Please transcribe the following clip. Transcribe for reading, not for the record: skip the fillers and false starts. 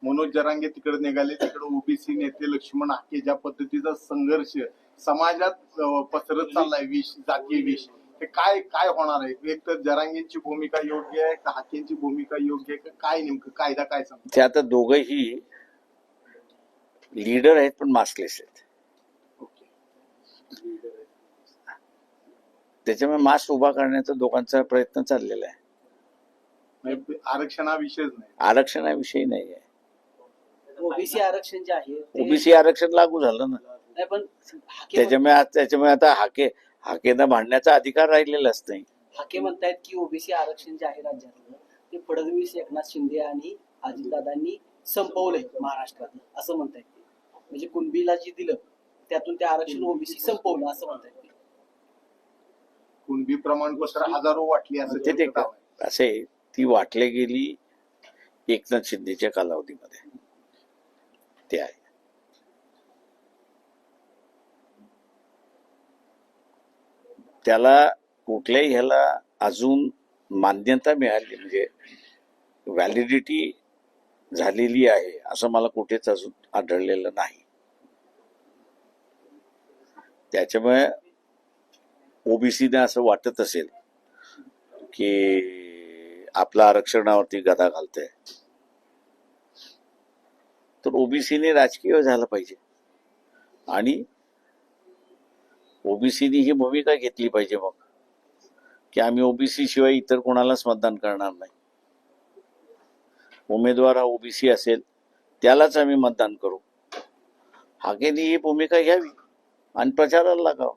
मनोज जरांगे तिकडे निघाले, तिकडे ओबीसी नेते लक्ष्मण हाके ज्या पद्धतीचा संघर्ष समाजात पसरत चाललाय, विष जातीय विष, हे काय काय होणार आहे? एक तर जरांगेंची भूमिका योग्य आहे का हाकेंची भूमिका योग्य आहे का? काय नेमकं कायदा काय सांगतो? ते आता दोघंही लीडर आहेत पण मास्कलेस आहेत. त्याच्यामुळे मास्क उभा करण्याचा दोघांचा प्रयत्न चाललेला आहे. म्हणजे आरक्षण हा विषयच नाही. आरक्षण हा विषय नाही आहे. ओबीसी आरक्षण जे आहे ओबीसी आरक्षण लागू झालं ना, नाही, पण त्याच्यामुळे आता हाकेंना भांडण्याचा अधिकार राहिलेलाच नाही. हाके म्हणतायत की ओबीसी आरक्षण जे आहे राज्यातलं ते फडणवीस, एकनाथ शिंदे आणि अजितदादांनी संपवलंय महाराष्ट्रात, असं म्हणतायत. म्हणजे कुणबीला जे दिलं त्यातून ते आरक्षण ओबीसी संपवलं असं म्हणतायत. कुणबी प्रमाणपत्र हजारो वाटली असं ते असे ती वाटली गेली एकनाथ शिंदेच्या कालावधीमध्ये. ते आहे. त्याला कुठल्याही ह्याला अजून मान्यता मिळाली, म्हणजे व्हॅलिडिटी झालेली आहे असं मला कुठेच अजून आढळलेलं नाही. त्याच्यामुळे ओबीसीने असं वाटत असेल की आपल्या आरक्षणावरती गदा घालतंय, तर ओबीसीने राजकीय झालं पाहिजे आणि ओबीसीने ही भूमिका घेतली पाहिजे मग की आम्ही ओबीसी शिवाय इतर कोणालाच मतदान करणार नाही. उमेदवार हा ओबीसी असेल त्यालाच आम्ही मतदान करू. हाकेंनी ही भूमिका घ्यावी आणि प्रचाराला लागावं.